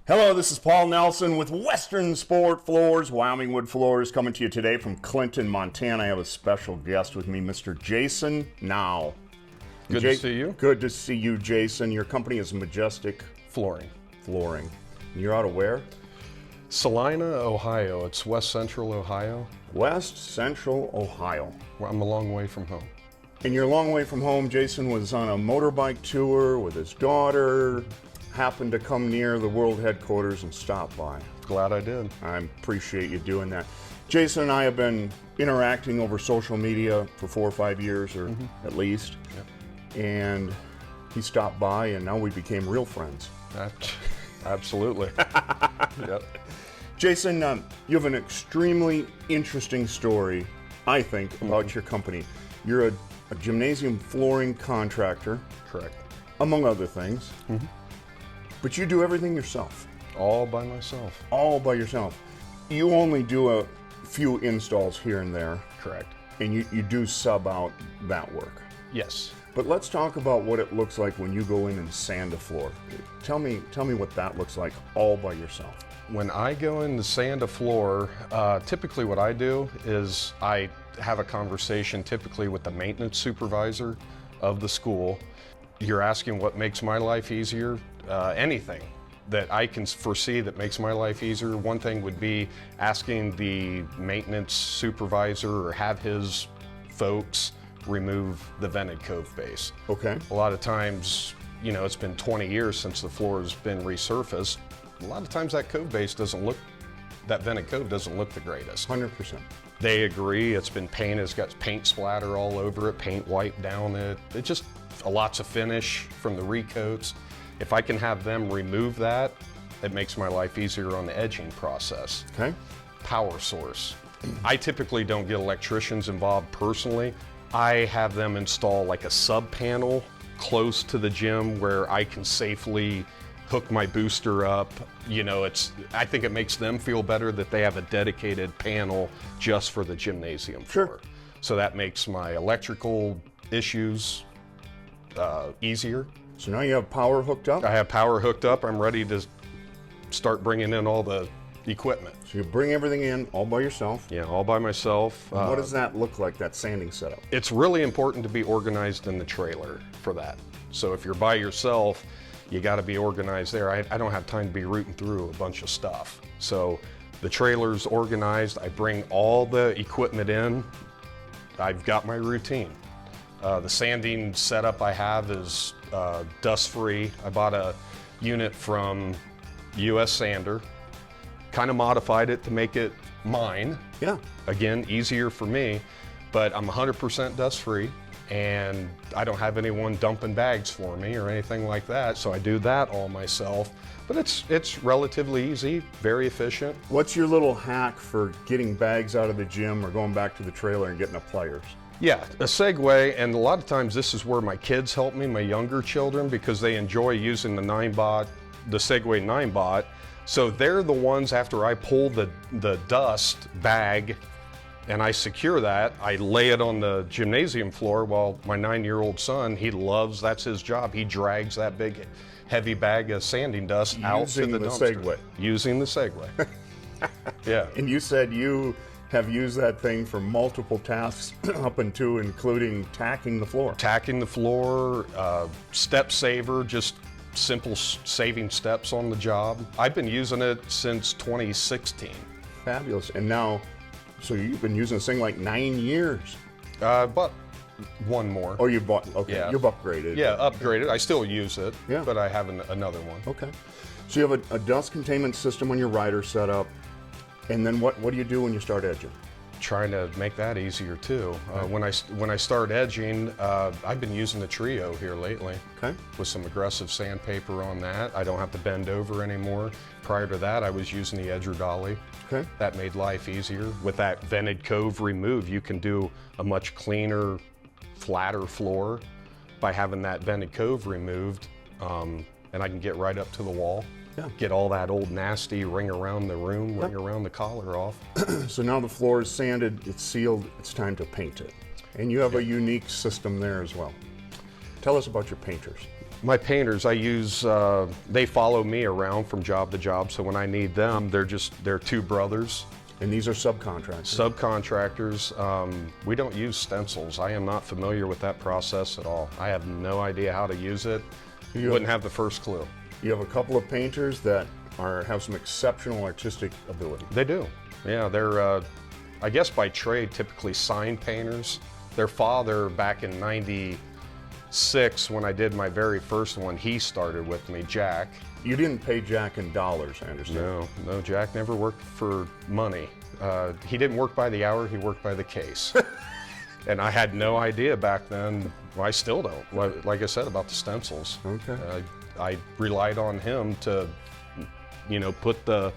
Hello, this is Paul Nelson with Western Sport Floors, Wyoming Wood Floors, coming to you today from Clinton, Montana. I have a special guest with me, Mr. Jason Now. Good to see you. Good to see you, Jason. Your company is Majestic Flooring. Flooring. You're out of where? Salina, Ohio. It's west central Ohio. West Central Ohio. Well, I'm a long way from home. And you're a long way from home. Jason was on a motorbike tour with his daughter, happened to come near the world headquarters and stop by. Glad I did. I appreciate you doing that. Jason and I have been interacting over social media for 4 or 5 years, or at least. Yep. And he stopped by, and now we became real friends. Absolutely. Yep. Jason, you have an extremely interesting story, I think, about your company. You're a gymnasium flooring contractor. Correct. Among other things. But you do everything yourself. All by myself. All by yourself. You only do a few installs here and there. Correct. And you do sub out that work. Yes. But let's talk about what it looks like when you go in and sand a floor. Tell me what that looks like all by yourself. When I go in to sand a floor, typically what I do is I have a conversation typically with the maintenance supervisor of the school. You're asking what makes my life easier? Anything that I can foresee that makes my life easier. One thing would be asking the maintenance supervisor or have his folks remove the vented cove base. Okay. A lot of times, you know, it's been 20 years since the floor has been resurfaced. A lot of times that cove base that vented cove doesn't look the greatest. 100%. They agree. It's been painted, it's got paint splatter all over it, paint wiped down it. It just, lots of finish from the recoats. If I can have them remove that, it makes my life easier on the edging process. Okay. Power source. I typically don't get electricians involved personally. I have them install like a sub panel close to the gym where I can safely hook my booster up. You know, I think it makes them feel better that they have a dedicated panel just for the gymnasium floor. Sure. So that makes my electrical issues easier. So now you have power hooked up? I have power hooked up. I'm ready to start bringing in all the equipment. So you bring everything in all by yourself? Yeah, all by myself. What does that look like, that sanding setup? It's really important to be organized in the trailer for that. So if you're by yourself, you got to be organized there. I don't have time to be rooting through a bunch of stuff. So the trailer's organized. I bring all the equipment in. I've got my routine. The sanding setup I have is dust-free. I bought a unit from US Sander, kind of modified it to make it mine. Yeah. Again, easier for me, but I'm 100% dust-free, and I don't have anyone dumping bags for me or anything like that, so I do that all myself. But it's relatively easy, very efficient. What's your little hack for getting bags out of the gym or going back to the trailer and getting the pliers? Yeah, a segue, and a lot of times this is where my kids help me, my younger children, because they enjoy using the Segway 9-bot. So they're the ones, after I pull the dust bag and I secure that, I lay it on the gymnasium floor while my 9-year-old son, that's his job. He drags that big, heavy bag of sanding dust out to the dumpster. Segway. Using the Segway. Yeah. And you said you have used that thing for multiple tasks up and to including tacking the floor. Tacking the floor, step saver, just simple saving steps on the job. I've been using it since 2016. Fabulous. And now, so you've been using this thing like 9 years. But one more. Oh, you bought, okay, Yeah. you've upgraded. Yeah, upgraded. I still use it, Yeah. but I have another one. Okay. So you have a dust containment system on your rider setup. And then what do you do when you start edging? Trying to make that easier too. When I start edging, I've been using the Trio here lately. Okay. With some aggressive sandpaper on that. I don't have to bend over anymore. Prior to that, I was using the Edger Dolly. Okay. That made life easier. With that vented cove removed, you can do a much cleaner, flatter floor by having that vented cove removed, and I can get right up to the wall. Yeah. Get all that old nasty ring around the room, ring around the collar off. So now the floor is sanded, it's sealed, it's time to paint it. And you have a unique system there as well. Tell us about your painters. My painters, I use, they follow me around from job to job, so when I need them, they're two brothers. And these are subcontractors? Subcontractors. We don't use stencils. I am not familiar with that process at all. I have no idea how to use it. You wouldn't have the first clue. You have a couple of painters that have some exceptional artistic ability. They do. Yeah, they're, I guess by trade, typically sign painters. Their father, back in '96, when I did my very first one, he started with me, Jack. You didn't pay Jack in dollars, I understand. No, Jack never worked for money. He didn't work by the hour, he worked by the case. And I had no idea back then, well, I still don't, like I said, about the stencils. Okay. I relied on him to, put the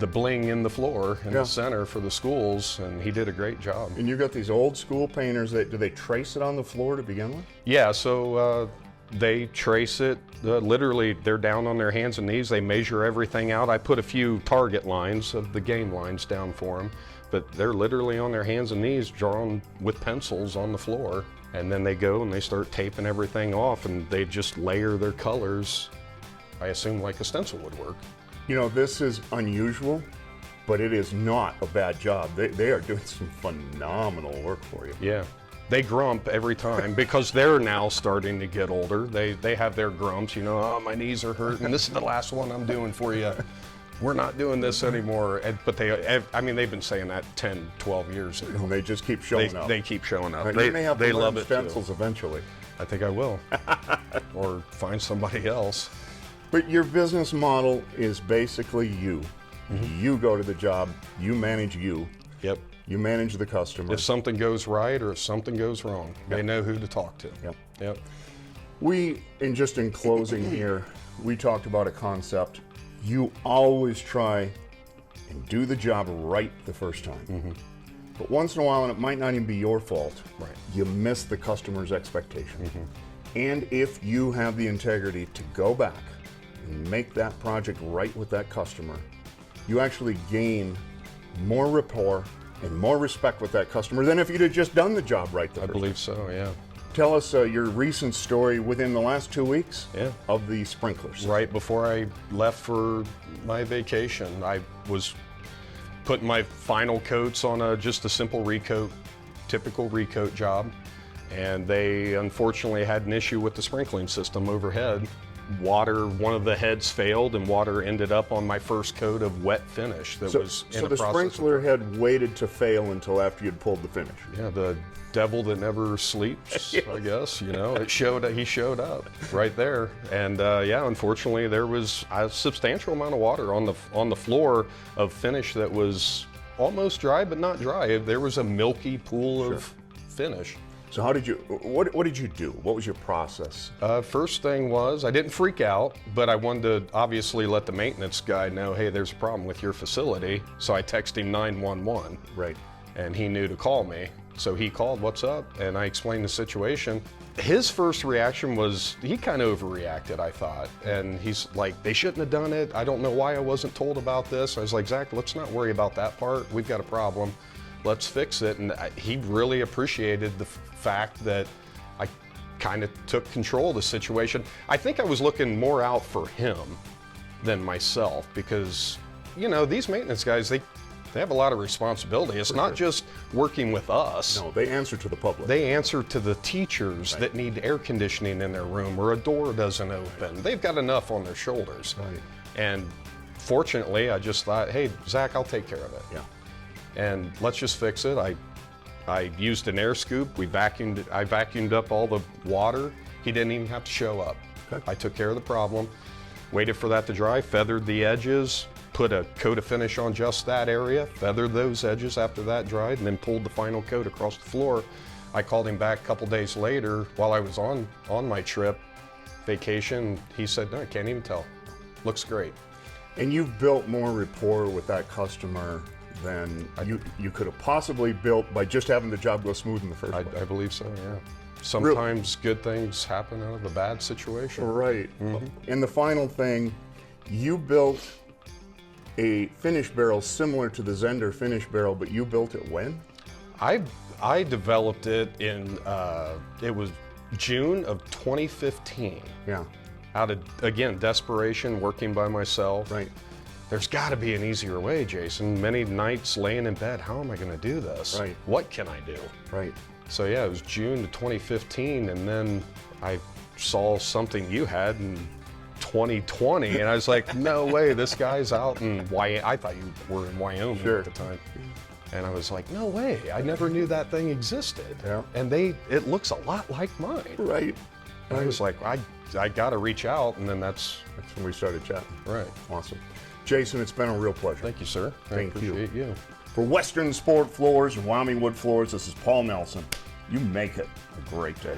bling in the floor in the center for the schools, and he did a great job. And you got these old school painters, do they trace it on the floor to begin with? Yeah, so they trace it, literally they're down on their hands and knees, they measure everything out. I put a few target lines of the game lines down for them, but they're literally on their hands and knees drawing with pencils on the floor. And then they go and they start taping everything off, and they just layer their colors, I assume like a stencil would work. This is unusual, but it is not a bad job. They are doing some phenomenal work for you. Yeah. They grump every time because they're now starting to get older. They have their grumps, oh, my knees are hurting. This is the last one I'm doing for you. We're not doing this anymore. But they've been saying that 10, 12 years ago. And they just keep showing up. They keep showing up. You may have to love learn it stencils too. eventually. I think I will. Or find somebody else. But your business model is basically you. Mm-hmm. You go to the job, you manage you. Yep. You manage the customer. If something goes right or if something goes wrong, they know who to talk to. Yep. In closing here, we talked about a concept. You always try and do the job right the first time. Mm-hmm. But once in a while, and it might not even be your fault, right, you miss the customer's expectation. Mm-hmm. And if you have the integrity to go back and make that project right with that customer, you actually gain more rapport and more respect with that customer than if you'd have just done the job right the first time. I believe so, yeah. Tell us your recent story within the last 2 weeks of the sprinklers. Right before I left for my vacation, I was putting my final coats on just a simple recoat, typical recoat job, and they unfortunately had an issue with the sprinkling system overhead. One of the heads failed, and water ended up on my first coat of wet finish that was in the process. So the sprinkler had waited to fail until after you'd pulled the finish. Yeah, the devil that never sleeps, I guess, he showed up right there. And unfortunately there was a substantial amount of water on the floor of finish that was almost dry, but not dry. There was a milky pool of finish. So what did you do? What was your process? First thing was, I didn't freak out, but I wanted to obviously let the maintenance guy know, hey, there's a problem with your facility. So I texted him 911. Right. And he knew to call me. So he called, what's up? And I explained the situation. His first reaction was, he kind of overreacted, I thought. And he's like, they shouldn't have done it. I don't know why I wasn't told about this. I was like, Zach, let's not worry about that part. We've got a problem. Let's fix it. And he really appreciated the fact that I kind of took control of the situation. I think I was looking more out for him than myself because, these maintenance guys, they have a lot of responsibility. It's not just working with us. No, they answer to the public. They answer to the teachers that need air conditioning in their room or a door doesn't open. They've got enough on their shoulders. Right. And fortunately, I just thought, hey, Zach, I'll take care of it. Yeah. And let's just fix it. I used an air scoop. I vacuumed up all the water. He didn't even have to show up. Okay. I took care of the problem, waited for that to dry, feathered the edges, put a coat of finish on just that area, feathered those edges after that dried, and then pulled the final coat across the floor. I called him back a couple days later while I was on my trip, vacation. He said, no, I can't even tell. Looks great. And you've built more rapport with that customer than you could have possibly built by just having the job go smooth in the first place. I believe so, yeah. Sometimes good things happen out of a bad situation. Right. Mm-hmm. And the final thing, you built a finish barrel similar to the Zender finish barrel, but you built it when? I developed it in, it was June of 2015. Yeah. Out of, again, desperation, working by myself. Right. There's got to be an easier way, Jason. Many nights laying in bed, how am I going to do this? Right. What can I do? Right. So yeah, it was June of 2015, and then I saw something you had in 2020, and I was like, no way, this guy's out in Wyoming. I thought you were in Wyoming Sure. at the time. And I was like, no way, I never knew that thing existed. Yeah. And it looks a lot like mine. Right. And I was like, I got to reach out, and then that's when we started chatting. right. Awesome. Jason, it's been a real pleasure. Thank you, sir. Thank you. I appreciate you. For Western Sport Floors and Wyoming Wood Floors, this is Paul Nelson. You make it a great day.